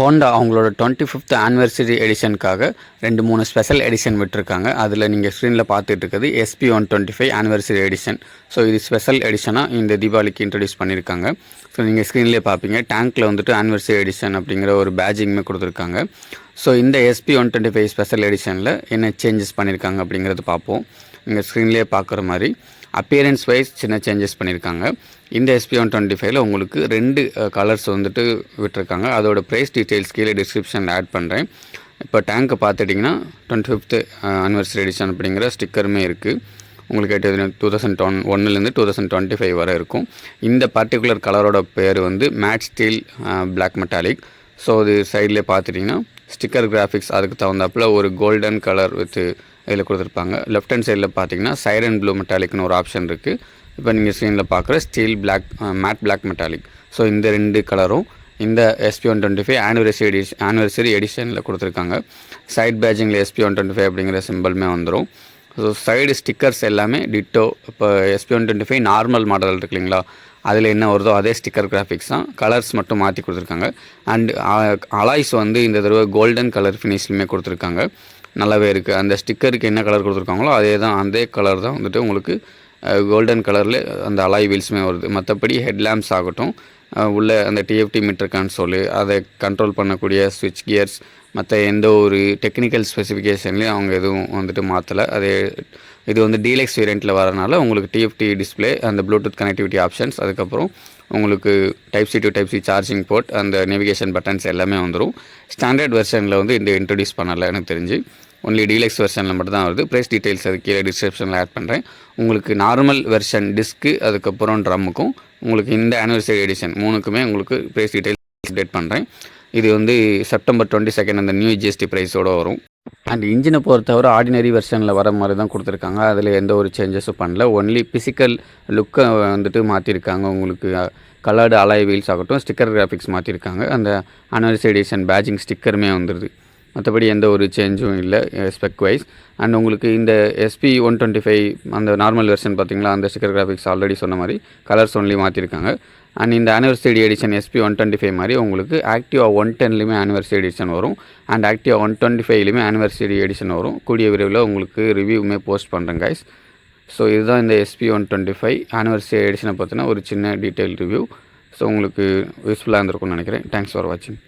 Honda அவங்களோட 25th anniversary எடிஷனுக்காக 2-3 special edition விட்டுருக்காங்க. அதில் நீங்கள் ஸ்க்ரீனில் பார்த்துட்டு இருக்கிறது SP125 ஆனிவர்சரி எடிஷன். ஸோ இது ஸ்பெஷல் எடிஷனாக இந்த தீபாவளிக்கு இன்ட்ரடியூஸ் பண்ணியிருக்காங்க. ஸோ நீங்கள் ஸ்க்ரீன்லேயே பார்ப்பீங்க, டேங்க்கில் வந்துட்டு ஆனிவர்சரி எடிஷன் அப்படிங்கிற ஒரு பேஜிங்குமே கொடுத்துருக்காங்க. ஸோ இந்த SP125 ஸ்பெஷல் எடிஷனில் என்ன சேஞ்சஸ் பண்ணியிருக்காங்க அப்படிங்கிறது பார்ப்போம். நீங்கள் ஸ்க்ரீன்லேயே பார்க்குற மாதிரி அப்பியரன்ஸ் வைஸ் சின்ன சேஞ்சஸ் பண்ணியிருக்காங்க. இந்த SP125ல் உங்களுக்கு 2 கலர்ஸ் வந்துட்டு விட்டுருக்காங்க. அதோட ப்ரைஸ் டீட்டெயில்ஸ் கீழே டிஸ்கிரிப்ஷனில் ஆட் பண்ணுறேன். இப்போ டேங்க்கை பார்த்துட்டிங்கன்னா 25th ஆனிவர்சரி எடிஷன் அப்படிங்கிற ஸ்டிக்கருமே இருக்குது. உங்களுக்கு 2001லேருந்து 2025 வரை இருக்கும். இந்த பர்டிகுலர் கலரோட பேர் வந்து matte steel black metallic. So இது சைட்லேயே பார்த்துட்டிங்கன்னா ஸ்டிக்கர் கிராஃபிக்ஸ் அதுக்கு தகுந்தாப்பில் ஒரு கோல்டன் கலர் வித் இதில் கொடுத்துருப்பாங்க. லெஃப்ட் ஹேண்ட் சைடில் பார்த்தீங்கன்னா சைரன் ப்ளூ மெட்டாலிக்னு ஒரு ஆப்ஷன் இருக்குது. இப்போ நீங்கள் ஸ்க்ரீனில் பார்க்குற steel black matte black metallic. So இந்த 2 கலரும் இந்த SP125 ஆனிவர்சரி எடிஷனில் கொடுத்துருக்காங்க. சைட் பேஜிங்கில் SP125 அப்படிங்கிற சிம்பிளுமே வந்துடும். ஸோ சைடு ஸ்டிக்கர்ஸ் எல்லாமே டிட்டோ. இப்போ SP125 நார்மல் மாடல் இருக்கு இல்லைங்களா, அதில் என்ன வருதோ அதே ஸ்டிக்கர் கிராஃபிக்ஸ் தான். கலர்ஸ் மட்டும் மாற்றி கொடுத்துருக்காங்க. அண்ட் அலாய்ஸ் வந்து இந்த தடவை கோல்டன் கலர் ஃபினிஷ்லுமே கொடுத்துருக்காங்க. நல்லாவே இருக்குது. அந்த ஸ்டிக்கருக்கு என்ன கலர் கொடுத்துருக்காங்களோ அதே கலர் தான் வந்துட்டு உங்களுக்கு கோல்டன் கலரில் அந்த அலாய் வீல்ஸுமே வருது. மற்றபடி ஹெட்லேம்ப்ஸ் ஆகட்டும், உள்ள அந்த TFT மீட்டர் கன்சோலு, அதை கண்ட்ரோல் பண்ணக்கூடிய ஸ்விட்ச் கியர்ஸ், மற்ற எந்த ஒரு டெக்னிக்கல் ஸ்பெசிஃபிகேஷன்லேயும் அவங்க எதுவும் வந்துட்டு மாற்றலை. இது வந்து டீலக்ஸ் வேரியண்ட்டில் வரனால உங்களுக்கு TFT டிஸ்பிளே, அந்த ப்ளூடூத் கனெக்டிவிட்டி ஆப்ஷன்ஸ், அதுக்கப்புறம் உங்களுக்கு Type-C to Type-C charging port, அந்த நேவிகேஷன் பட்டன்ஸ் எல்லாமே வந்துடும். ஸ்டாண்டர்ட் வெர்ஷனில் வந்து இந்த இன்ட்ரடியூஸ் பண்ணலை எனக்கு தெரிஞ்சு. ஒன்லி டீலக்ஸ் வெர்ஷனில் மட்டும் தான் வருது. ப்ரைஸ் டீட்டெயில்ஸ் அது கீழே டிஸ்கிரிப்ஷனில் ஆட் பண்ணுறேன். உங்களுக்கு நார்மல் வெர்ஷன் டிஸ்க்கு அதுக்கப்புறம் ட்ரம்முக்கும் உங்களுக்கு இந்த ஆனிவர்சரி எடிஷன் 3க்குமே உங்களுக்கு ப்ரைஸ் டீட்டெயில்ஸ் அப்டேட் பண்ணுறேன். இது வந்து September 22 அந்த நியூ GST ப்ரைஸோடு வரும். அண்ட் இன்ஜினை பொறுத்தவரை ஆர்டினரி வெர்ஷனில் வர மாதிரி தான் கொடுத்துருக்காங்க. அதில் எந்த ஒரு சேஞ்சஸும் பண்ணல. ஒன்லி ஃபிசிக்கல் லுக்கை வந்துட்டு மாற்றிருக்காங்க. உங்களுக்கு கலர்டு அலாய் வீல்ஸ் ஆகட்டும், ஸ்டிக்கர் கிராஃபிக்ஸ் மாற்றிருக்காங்க. அந்த ஆனிவர்சரி எடிஷன் பேஜிங் ஸ்டிக்கருமே வந்துடுது. மற்றபடி எந்த ஒரு சேஞ்சும் இல்லை ஸ்பெக் வைஸ். அண்ட் உங்களுக்கு இந்த SP125 அந்த நார்மல் வெர்ஷன் பார்த்திங்களா, அந்த ஸ்டிக்கர் கிராஃபிக்ஸ் ஆல்ரெடி சொன்ன மாதிரி கலர்ஸ் ஒன்லி மாற்றிருக்காங்க. அண்ட் இந்த ஆனிவர்சரி எடிஷன் SP125 மாதிரி உங்களுக்கு Activa 110லையுமே ஆனிவர்சரி எடிஷன் வரும். அண்ட் Activa 125லையுமே ஆனிவர்சரி எடிஷன் வரும். கூடிய விரைவில் உங்களுக்கு ரிவ்யூவுமே போஸ்ட் பண்ணுறேன் கைஸ். ஸோ இதுதான் இந்த SP125 ஆனிவர்சரி எடிஷனை பற்றின ஒரு சின்ன டீட்டெயில் ரிவ்யூ. ஸோ உங்களுக்கு யூஸ்ஃபுல்லாக இருந்திருக்கும்னு நினைக்கிறேன். தேங்க்ஸ் ஃபார் வாட்சிங்.